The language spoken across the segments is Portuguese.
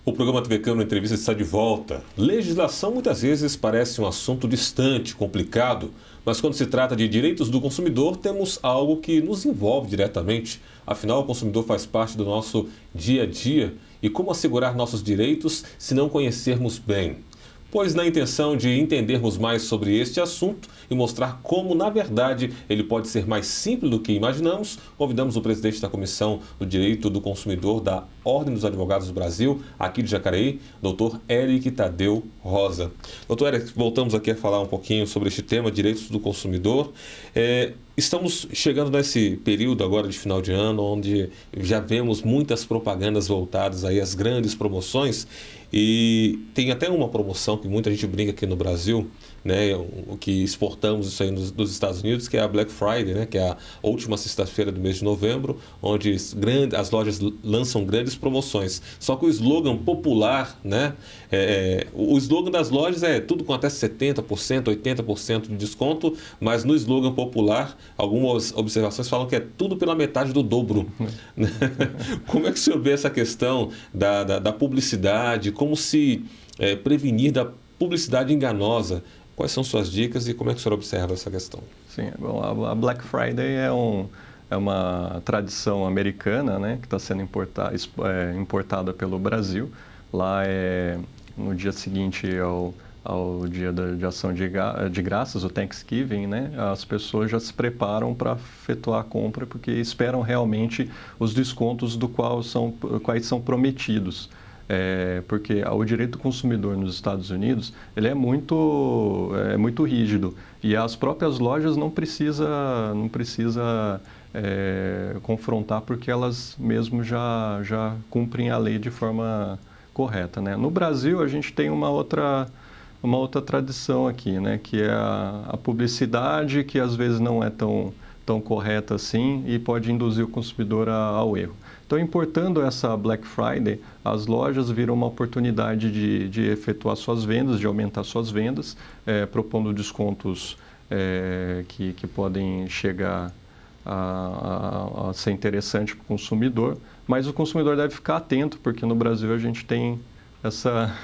O programa TV Câmara Entrevista está de volta. Legislação muitas vezes parece um assunto distante, complicado, mas quando se trata de direitos do consumidor, temos algo que nos envolve diretamente. Afinal, o consumidor faz parte do nosso dia a dia. E como assegurar nossos direitos se não conhecermos bem? Pois na intenção de entendermos mais sobre este assunto e mostrar como, na verdade, ele pode ser mais simples do que imaginamos, convidamos o presidente da Comissão do Direito do Consumidor da Ordem dos Advogados do Brasil, aqui de Jacareí, Dr. Eric Tadeu Rosa. Dr. Eric, voltamos aqui a falar um pouquinho sobre este tema, direitos do consumidor. Estamos chegando nesse período agora de final de ano, onde já vemos muitas propagandas voltadas aí às grandes promoções. E tem até uma promoção que muita gente brinca aqui no Brasil, né, o que exportamos isso aí dos Estados Unidos, que é a Black Friday, né, que é a última sexta-feira do mês de novembro, onde as lojas lançam grandes promoções. Só que o slogan popular, né, o slogan das lojas é tudo com até 70%, 80% de desconto, mas no slogan popular, algumas observações falam que é tudo pela metade do dobro. Como é que o senhor vê essa questão da publicidade? Como se prevenir da publicidade enganosa? Quais são suas dicas e como é que o senhor observa essa questão? Sim, bom, a Black Friday é uma tradição americana, né, que está sendo importada pelo Brasil. Lá no dia seguinte ao dia de ação de graças, o Thanksgiving, né, as pessoas já se preparam para efetuar a compra porque esperam realmente os descontos quais são prometidos. Porque o direito do consumidor nos Estados Unidos ele é muito rígido e as próprias lojas não precisa confrontar porque elas mesmo já cumprem a lei de forma correta, né? No Brasil a gente tem uma outra tradição aqui, né? Que é a publicidade que às vezes não é tão correta assim e pode induzir o consumidor ao erro. Então, importando essa Black Friday, as lojas viram uma oportunidade de efetuar suas vendas, de aumentar suas vendas, propondo descontos que podem chegar a ser interessante para o consumidor, mas o consumidor deve ficar atento, porque no Brasil a gente tem essa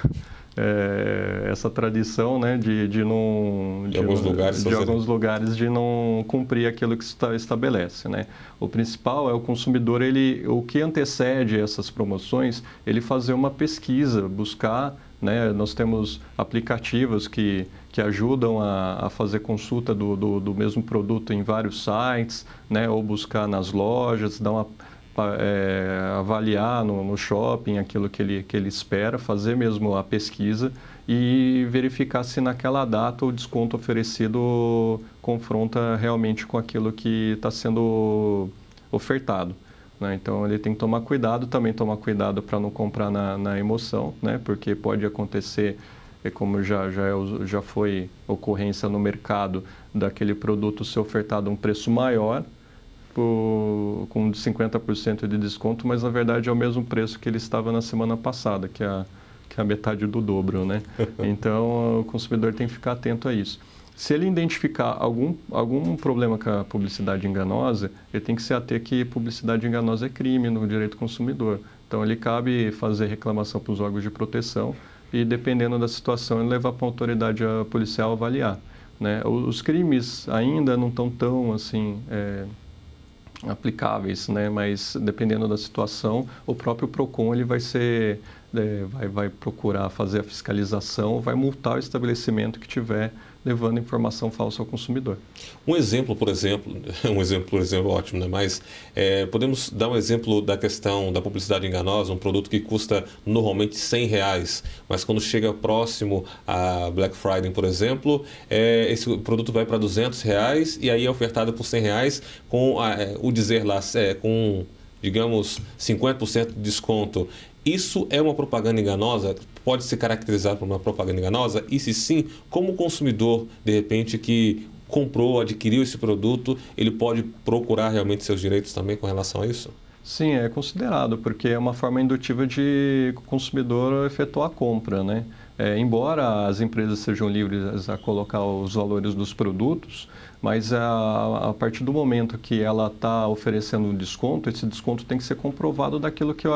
tradição, né, de alguns lugares de não cumprir aquilo que estabelece, né? O principal é o consumidor, o que antecede essas promoções, ele fazer uma pesquisa, buscar, né? Nós temos aplicativos que ajudam a fazer consulta do mesmo produto em vários sites, né? Ou buscar nas lojas, avaliar no shopping aquilo que ele espera, fazer mesmo a pesquisa e verificar se naquela data o desconto oferecido confronta realmente com aquilo que está sendo ofertado, né? Então ele tem que tomar cuidado para não comprar na emoção, né? Porque pode acontecer, como já foi ocorrência no mercado, daquele produto ser ofertado a um preço maior, com 50% de desconto, mas na verdade é o mesmo preço que ele estava na semana passada, que é a metade do dobro, né? Então o consumidor tem que ficar atento a isso. Se ele identificar algum problema com a publicidade enganosa, ele tem que se ater que publicidade enganosa é crime no direito do consumidor. Então ele cabe fazer reclamação para os órgãos de proteção e, dependendo da situação, ele levar para a autoridade policial avaliar, né? Os crimes ainda não estão tão assim aplicáveis, né? Mas dependendo da situação, o próprio PROCON ele vai procurar fazer a fiscalização, vai multar o estabelecimento que tiver levando informação falsa ao consumidor. Um exemplo, por exemplo, ótimo, né? Mas podemos dar um exemplo da questão da publicidade enganosa, um produto que custa normalmente R$100, mas quando chega próximo a Black Friday, por exemplo, esse produto vai para R$200 e aí é ofertado por R$100 com o dizer lá, com, digamos, 50% de desconto. Isso é uma propaganda enganosa? Pode ser caracterizado por uma propaganda enganosa? E se sim, como o consumidor, de repente, que comprou, adquiriu esse produto, ele pode procurar realmente seus direitos também com relação a isso? Sim, é considerado, porque é uma forma indutiva de o consumidor efetuar a compra, né? Embora as empresas sejam livres a colocar os valores dos produtos, mas a partir do momento que ela está oferecendo um desconto, esse desconto tem que ser comprovado daquilo que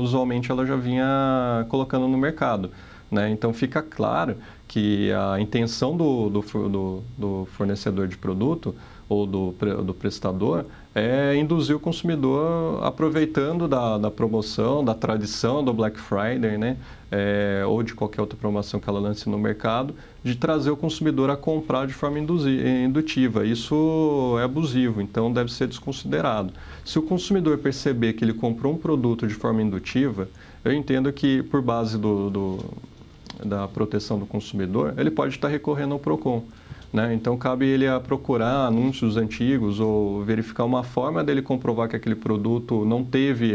usualmente ela já vinha colocando no mercado, né? Então fica claro que a intenção do fornecedor de produto ou do prestador é induzir o consumidor aproveitando da promoção, da tradição do Black Friday, né? Ou de qualquer outra promoção que ela lance no mercado, de trazer o consumidor a comprar de forma indutiva. Isso é abusivo, então deve ser desconsiderado. Se o consumidor perceber que ele comprou um produto de forma indutiva, eu entendo que, por base da proteção do consumidor, ele pode estar recorrendo ao PROCON, né? Então, cabe ele a procurar anúncios antigos ou verificar uma forma dele comprovar que aquele produto não teve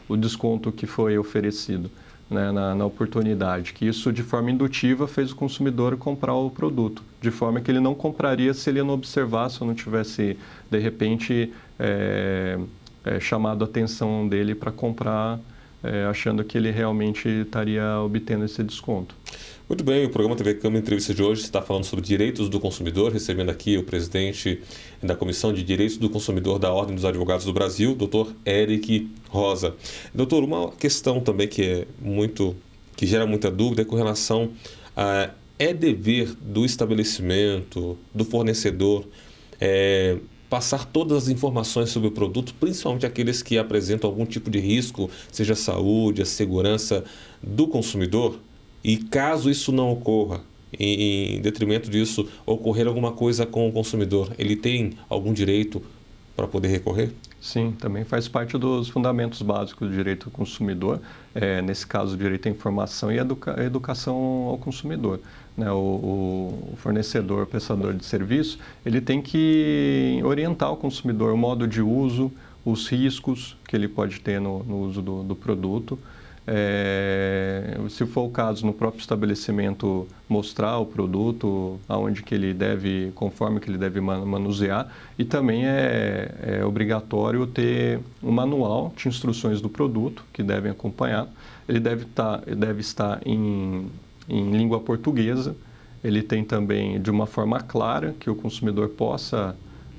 o desconto que foi oferecido, né, na oportunidade. Que isso, de forma indutiva, fez o consumidor comprar o produto, de forma que ele não compraria se ele não observasse ou não tivesse, de repente, chamado a atenção dele para comprar, achando que ele realmente estaria obtendo esse desconto. Muito bem, o programa TV Câmara Entrevista de hoje está falando sobre direitos do consumidor, recebendo aqui o presidente da Comissão de Direitos do Consumidor da Ordem dos Advogados do Brasil, Dr. Eric Rosa. Doutor, uma questão também que gera muita dúvida é com relação a dever do estabelecimento, do fornecedor, passar todas as informações sobre o produto, principalmente aqueles que apresentam algum tipo de risco, seja a saúde, a segurança do consumidor. E caso isso não ocorra, em detrimento disso, ocorrer alguma coisa com o consumidor, ele tem algum direito para poder recorrer? Sim, também faz parte dos fundamentos básicos do direito do consumidor, nesse caso, o direito à informação e a educação ao consumidor, né? O fornecedor, o prestador de serviço, ele tem que orientar o consumidor o modo de uso, os riscos que ele pode ter no uso do produto. Se for o caso, no próprio estabelecimento, mostrar o produto, aonde que ele deve, conforme que ele deve manusear, e também é obrigatório ter um manual de instruções do produto que devem acompanhar. Ele deve estar em língua portuguesa. Ele tem também de uma forma clara que o consumidor possa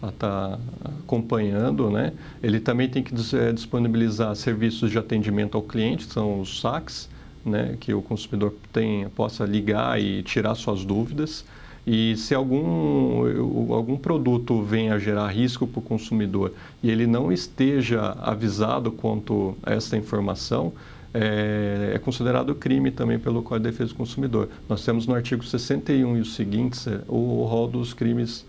estar acompanhando, né? Ele também tem que disponibilizar serviços de atendimento ao cliente, que são os SACs, né? Que o consumidor possa ligar e tirar suas dúvidas. E se algum produto venha a gerar risco para o consumidor e ele não esteja avisado quanto a essa informação, é considerado crime também pelo Código de Defesa do Consumidor. Nós temos no artigo 61 e os seguintes o rol dos crimes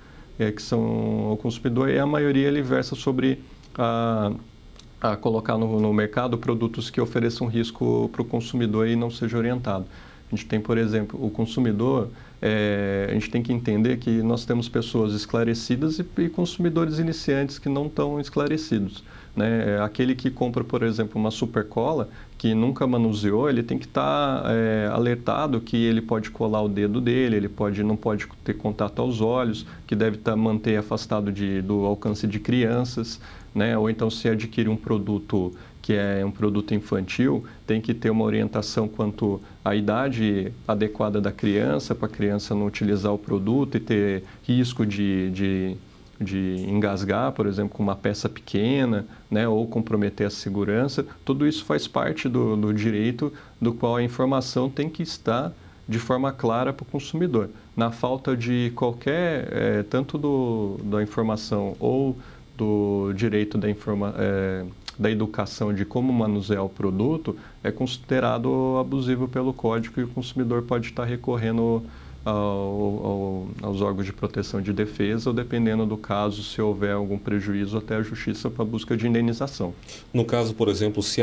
que são ao consumidor, e a maioria ele versa sobre a colocar no mercado produtos que ofereçam risco para o consumidor e não seja orientado. A gente tem, por exemplo, o consumidor, a gente tem que entender que nós temos pessoas esclarecidas e consumidores iniciantes que não estão esclarecidos, né? Aquele que compra, por exemplo, uma Supercola, que nunca manuseou, ele tem que estar alertado que ele pode colar o dedo dele, ele não pode ter contato aos olhos, que deve manter afastado do alcance de crianças, né? Ou então, se adquire um produto que é um produto infantil, tem que ter uma orientação quanto à idade adequada da criança, para a criança não utilizar o produto e ter risco de engasgar, por exemplo, com uma peça pequena, né, ou comprometer a segurança. Tudo isso faz parte do direito, do qual a informação tem que estar de forma clara para o consumidor. Na falta de qualquer, tanto da informação ou do direito da educação de como manusear o produto, é considerado abusivo pelo Código, e o consumidor pode estar recorrendo aos órgãos de proteção de defesa, ou, dependendo do caso, se houver algum prejuízo, até a justiça para busca de indenização. No caso, por exemplo, se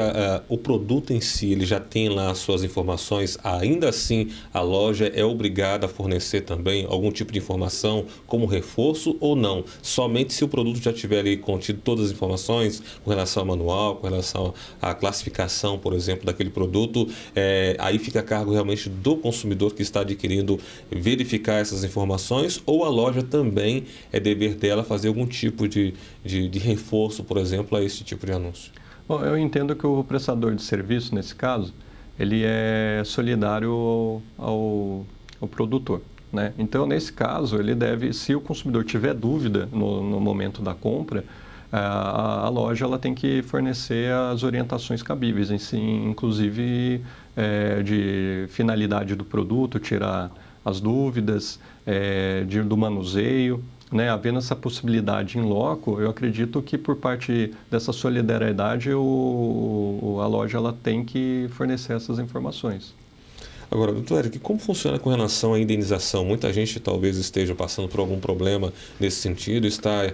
o produto em si ele já tem lá as suas informações, ainda assim a loja é obrigada a fornecer também algum tipo de informação como reforço, ou não? Somente se o produto já tiver ali contido todas as informações com relação ao manual, com relação à classificação, por exemplo, daquele produto, aí fica a cargo realmente do consumidor que está adquirindo verificar essas informações, ou a loja também é dever dela fazer algum tipo de reforço, por exemplo, a esse tipo de anúncio? Bom, eu entendo que o prestador de serviço, nesse caso, ele é solidário ao produtor, né? Então, nesse caso, ele deve, se o consumidor tiver dúvida no momento da compra, a loja ela tem que fornecer as orientações cabíveis, inclusive de finalidade do produto, tirar as dúvidas do manuseio, né? Havendo essa possibilidade em loco, eu acredito que por parte dessa solidariedade a loja ela tem que fornecer essas informações. Agora, doutor Eric, como funciona com relação à indenização? Muita gente talvez esteja passando por algum problema nesse sentido, está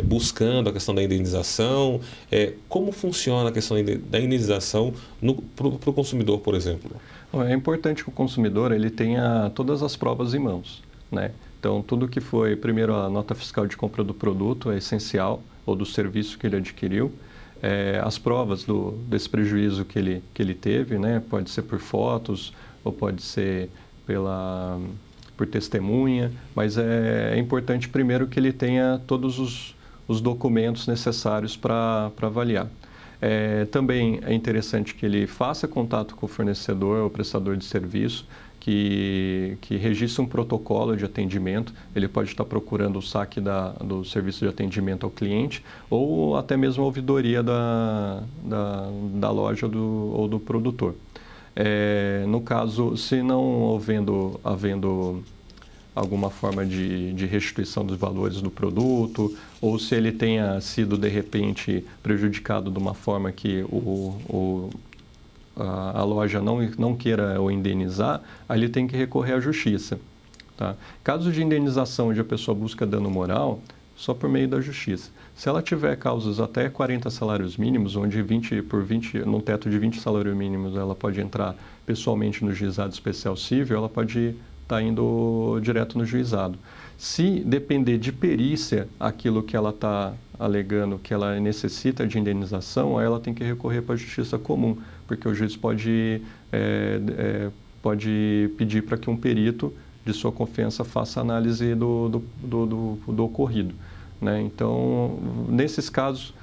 buscando a questão da indenização. Como funciona a questão da indenização para o consumidor, por exemplo? É importante que o consumidor ele tenha todas as provas em mãos, né? Então, tudo que foi, primeiro, a nota fiscal de compra do produto é essencial, ou do serviço que ele adquiriu. As provas desse prejuízo que ele teve, né? Pode ser por fotos ou pode ser por testemunha, mas é importante primeiro que ele tenha todos os documentos necessários para avaliar. Também é interessante que ele faça contato com o fornecedor ou prestador de serviço, que registre um protocolo de atendimento. Ele pode estar procurando o saque do serviço de atendimento ao cliente ou até mesmo a ouvidoria da loja ou do produtor. No caso, se não havendo alguma forma de restituição dos valores do produto, ou se ele tenha sido, de repente, prejudicado de uma forma que a loja não queira o indenizar, aí ele tem que recorrer à justiça. Tá? Caso de indenização onde a pessoa busca dano moral, só por meio da justiça. Se ela tiver causas até 40 salários mínimos, onde num teto de 20 salários mínimos ela pode entrar pessoalmente no juizado especial civil, ela pode estar indo direto no juizado. Se depender de perícia aquilo que ela está alegando que ela necessita de indenização, aí ela tem que recorrer para a justiça comum, porque o juiz pode pedir para que um perito de sua confiança faça análise do ocorrido, né? Então, nesses casos,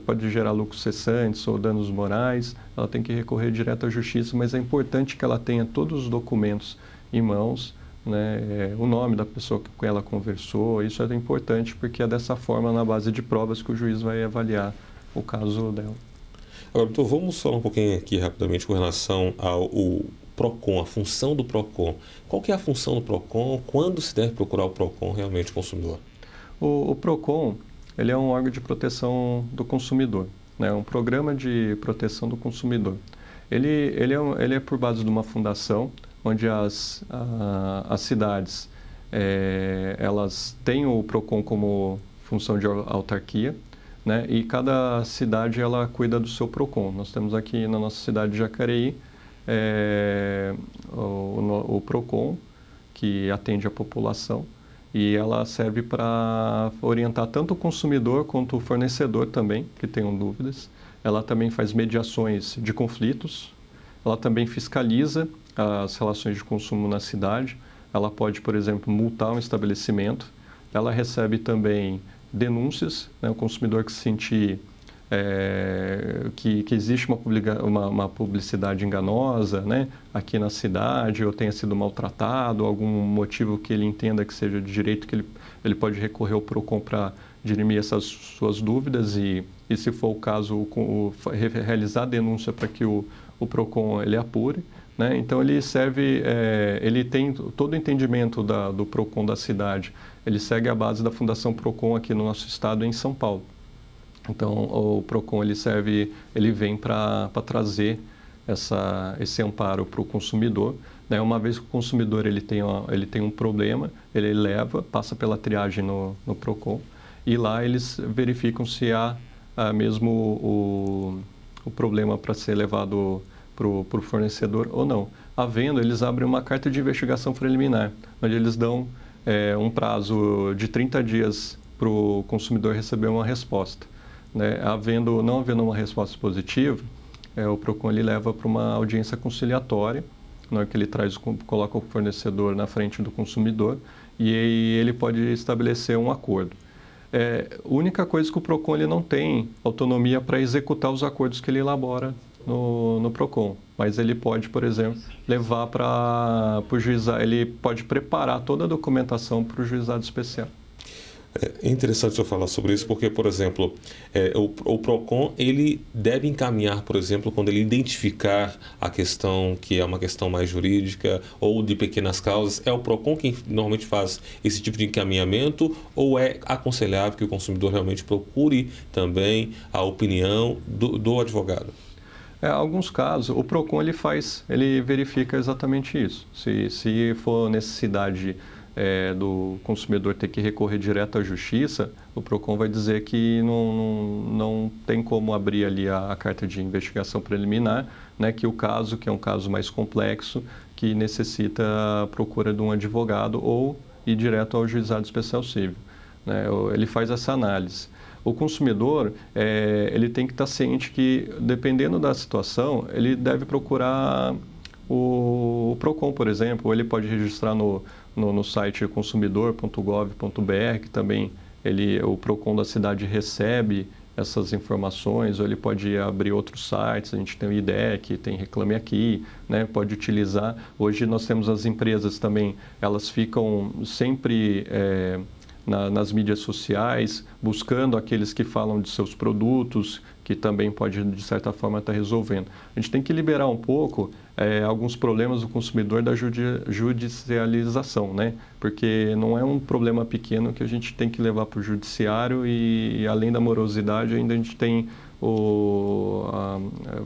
pode gerar lucros cessantes ou danos morais, ela tem que recorrer direto à justiça, mas é importante que ela tenha todos os documentos em mãos, né? O nome da pessoa com quem ela conversou, isso é importante porque é dessa forma, na base de provas, que o juiz vai avaliar o caso dela. Agora, doutor, vamos falar um pouquinho aqui rapidamente com relação ao PROCON, a função do PROCON. Qual que é a função do PROCON? Quando se deve procurar o PROCON realmente consumidor? O PROCON, ele é um órgão de proteção do consumidor, né? Um programa de proteção do consumidor. Ele é por base de uma fundação, onde as cidades elas têm o PROCON como função de autarquia, né? E cada cidade ela cuida do seu PROCON. Nós temos aqui na nossa cidade de Jacareí o PROCON, que atende a população, e ela serve para orientar tanto o consumidor quanto o fornecedor também, que tenham dúvidas. Ela também faz mediações de conflitos, ela também fiscaliza as relações de consumo na cidade, ela pode, por exemplo, multar um estabelecimento, ela recebe também denúncias, né? O consumidor que se sentir que existe uma publicidade enganosa, né, aqui na cidade, ou tenha sido maltratado, algum motivo que ele entenda que seja de direito, que ele pode recorrer ao PROCON para dirimir essas suas dúvidas e se for o caso, realizar a denúncia para que o PROCON ele apure, né? Então ele serve, ele tem todo o entendimento do PROCON da cidade, ele segue a base da Fundação PROCON aqui no nosso estado, em São Paulo. Então, o PROCON ele vem para trazer esse amparo para o consumidor, né? Uma vez que o consumidor ele tem um problema, ele passa pela triagem no PROCON e lá eles verificam se há mesmo o problema para ser levado para o fornecedor ou não. Havendo, eles abrem uma carta de investigação preliminar, onde eles dão um prazo de 30 dias para o consumidor receber uma resposta. Né? Não havendo uma resposta positiva, o PROCON ele leva para uma audiência conciliatória, na hora que ele coloca o fornecedor na frente do consumidor e aí ele pode estabelecer um acordo. A única coisa que o PROCON ele não tem autonomia para executar os acordos que ele elabora no PROCON, mas ele pode, por exemplo, levar para o juizado, ele pode preparar toda a documentação para o juizado especial. É interessante eu falar sobre isso porque, por exemplo, o PROCON ele deve encaminhar, por exemplo, quando ele identificar a questão que é uma questão mais jurídica ou de pequenas causas, é o PROCON quem normalmente faz esse tipo de encaminhamento ou é aconselhável que o consumidor realmente procure também a opinião do advogado? Alguns casos, o PROCON ele verifica exatamente isso. Se for necessidade do consumidor ter que recorrer direto à justiça, o PROCON vai dizer que não tem como abrir ali a carta de investigação preliminar, né, que o caso, que é um caso mais complexo, que necessita a procura de um advogado ou ir direto ao juizado especial civil, né, ele faz essa análise. O consumidor, ele tem que estar ciente que, dependendo da situação, ele deve procurar o PROCON, por exemplo, ou ele pode registrar no site consumidor.gov.br, que também o PROCON da cidade recebe essas informações, ou ele pode abrir outros sites, a gente tem o IDEC, tem Reclame Aqui, né, pode utilizar. Hoje nós temos as empresas também, elas ficam sempre nas mídias sociais, buscando aqueles que falam de seus produtos, que também pode, de certa forma, estar resolvendo. A gente tem que liberar um pouco alguns problemas do consumidor da judicialização, né? Porque não é um problema pequeno que a gente tem que levar para o judiciário e, além da morosidade, ainda a gente tem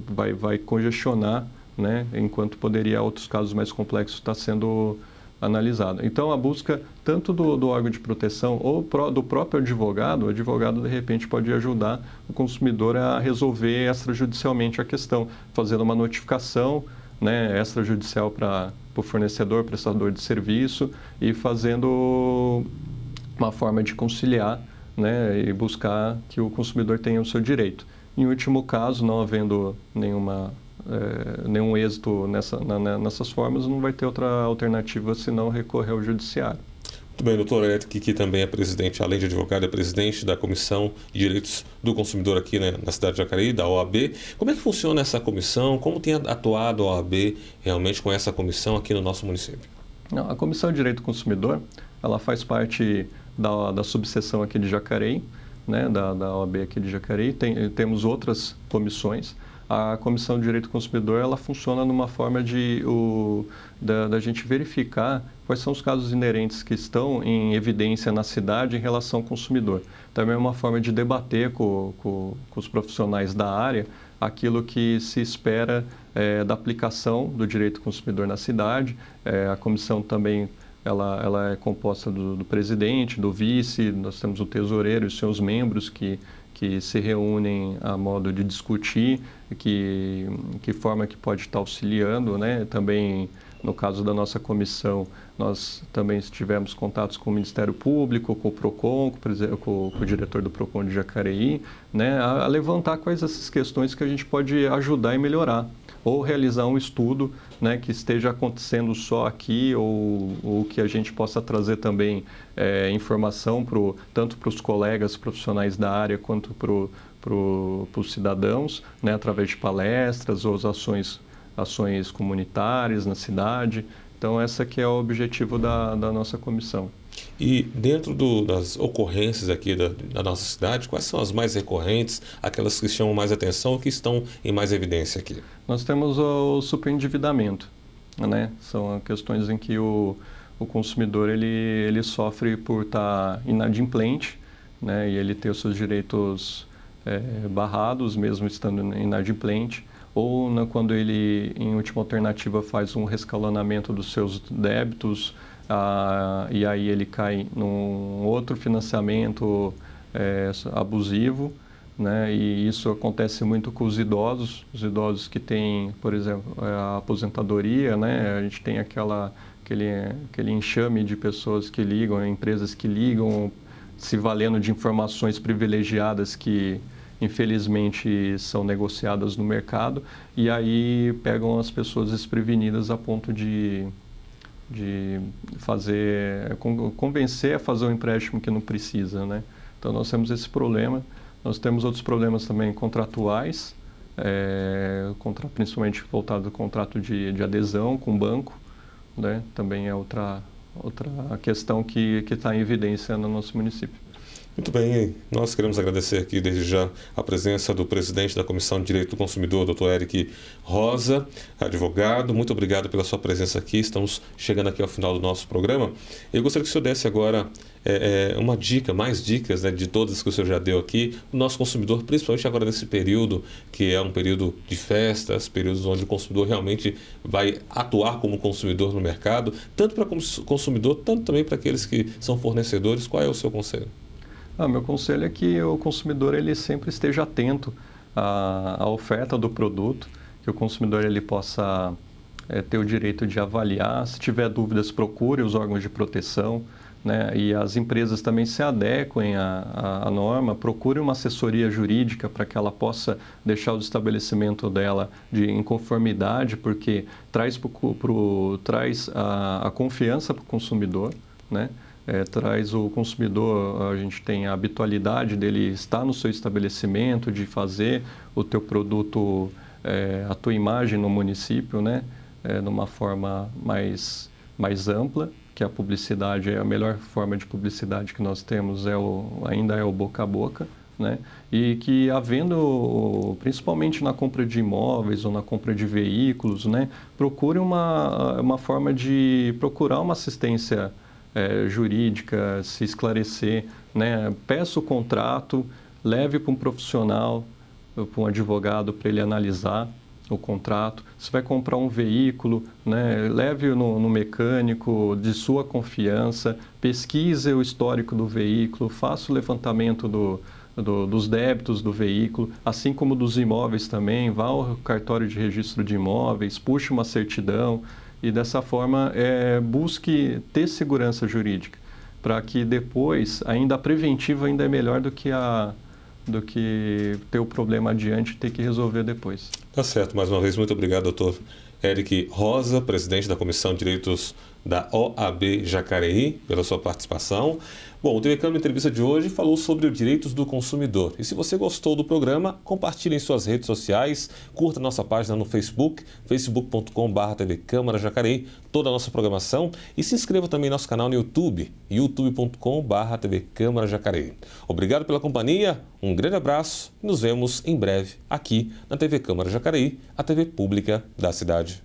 vai congestionar, né? Enquanto poderia outros casos mais complexos estar sendo analisado. Então, a busca tanto do órgão de proteção ou do próprio advogado, o advogado, de repente, pode ajudar o consumidor a resolver extrajudicialmente a questão, fazendo uma notificação, né, extrajudicial para o fornecedor, prestador de serviço, e fazendo uma forma de conciliar, né, e buscar que o consumidor tenha o seu direito. Em último caso, não havendo nenhum êxito nessas formas, não vai ter outra alternativa senão recorrer ao judiciário. Muito bem, doutor Hélio, que também é presidente, além de advogado, é presidente da Comissão de Direitos do Consumidor aqui, né, na cidade de Jacareí, da OAB. Como é que funciona essa comissão? Como tem atuado a OAB realmente com essa comissão aqui no nosso município? A Comissão de Direito do Consumidor, ela faz parte da subseção aqui de Jacareí, né, da OAB aqui de Jacareí. Temos outras comissões. A Comissão de Direito do Consumidor, ela funciona numa forma da gente verificar quais são os casos inerentes que estão em evidência na cidade em relação ao consumidor. Também é uma forma de debater com os profissionais da área aquilo que se espera da aplicação do direito do consumidor na cidade. A comissão também ela é composta do presidente, do vice, nós temos o tesoureiro e os seus membros que se reúnem a modo de discutir que forma que pode estar auxiliando, né? Também, no caso da nossa comissão, nós também tivemos contatos com o Ministério Público, com o PROCON, com o diretor do PROCON de Jacareí, né? A levantar quais essas questões que a gente pode ajudar e melhorar. Ou realizar um estudo, né, que esteja acontecendo só aqui ou que a gente possa trazer também informação tanto para os colegas profissionais da área quanto para os cidadãos, né, através de palestras ou ações comunitárias na cidade. Então, esse que é o objetivo da nossa comissão. E dentro das ocorrências aqui da nossa cidade, quais são as mais recorrentes, aquelas que chamam mais atenção, que estão em mais evidência aqui? Nós temos o superendividamento, né? São questões em que o consumidor ele sofre por estar inadimplente, né? E ele ter os seus direitos barrados, mesmo estando inadimplente, ou quando ele, em última alternativa, faz um rescalonamento dos seus débitos, e aí ele cai num outro financiamento abusivo, né? E isso acontece muito com os idosos que têm, por exemplo, a aposentadoria, né? A gente tem aquele enxame de pessoas que ligam, empresas que ligam, se valendo de informações privilegiadas que infelizmente são negociadas no mercado, e aí pegam as pessoas desprevenidas a ponto de convencer a fazer um empréstimo que não precisa, né? Então nós temos esse problema. Nós temos outros problemas também contratuais, principalmente voltado ao contrato de adesão com o banco, né? Também é outra questão que está em evidência no nosso município. Muito bem, nós queremos agradecer aqui desde já a presença do presidente da Comissão de Direito do Consumidor, Dr. Eric Rosa, advogado. Muito obrigado pela sua presença aqui. Estamos chegando aqui ao final do nosso programa. Eu gostaria que o senhor desse agora uma dica, mais dicas, né, de todas que o senhor já deu aqui, o nosso consumidor, principalmente agora nesse período, que é um período de festas, períodos onde o consumidor realmente vai atuar como consumidor no mercado, tanto para o consumidor, tanto também para aqueles que são fornecedores. Qual é o seu conselho? Meu conselho é que o consumidor ele sempre esteja atento à oferta do produto, que o consumidor ele possa ter o direito de avaliar. Se tiver dúvidas, procure os órgãos de proteção, né? E as empresas também se adequem à norma, procure uma assessoria jurídica para que ela possa deixar o estabelecimento dela em conformidade, porque traz a confiança para o consumidor, né? Traz o consumidor, a gente tem a habitualidade dele estar no seu estabelecimento, de fazer o teu produto, a tua imagem no município, né? De uma forma mais ampla, que a publicidade é a melhor forma de publicidade que nós temos, ainda é o boca a boca, né? E que havendo, principalmente na compra de imóveis ou na compra de veículos, né? Procure uma forma de procurar uma assistência jurídica, se esclarecer, né? Peça o contrato, leve para um profissional, para um advogado, para ele analisar o contrato. Se vai comprar um veículo, né? Leve no mecânico de sua confiança, pesquise o histórico do veículo, faça o levantamento dos débitos do veículo, assim como dos imóveis também, vá ao cartório de registro de imóveis, puxe uma certidão, e dessa forma busque ter segurança jurídica, para que depois, ainda a preventiva ainda é melhor do que ter o problema adiante e ter que resolver depois. Tá certo. Mais uma vez, muito obrigado, doutor Eric Rosa, presidente da Comissão de Direitos da OAB Jacareí, pela sua participação. Bom, o TV Câmara Entrevista de hoje falou sobre os direitos do consumidor. E se você gostou do programa, compartilhe em suas redes sociais, curta nossa página no Facebook, facebook.com/TV Câmara Jacareí, toda a nossa programação, e se inscreva também no nosso canal no YouTube, youtube.com/TV Câmara Jacareí. Obrigado pela companhia, um grande abraço e nos vemos em breve aqui na TV Câmara Jacareí, a TV pública da cidade.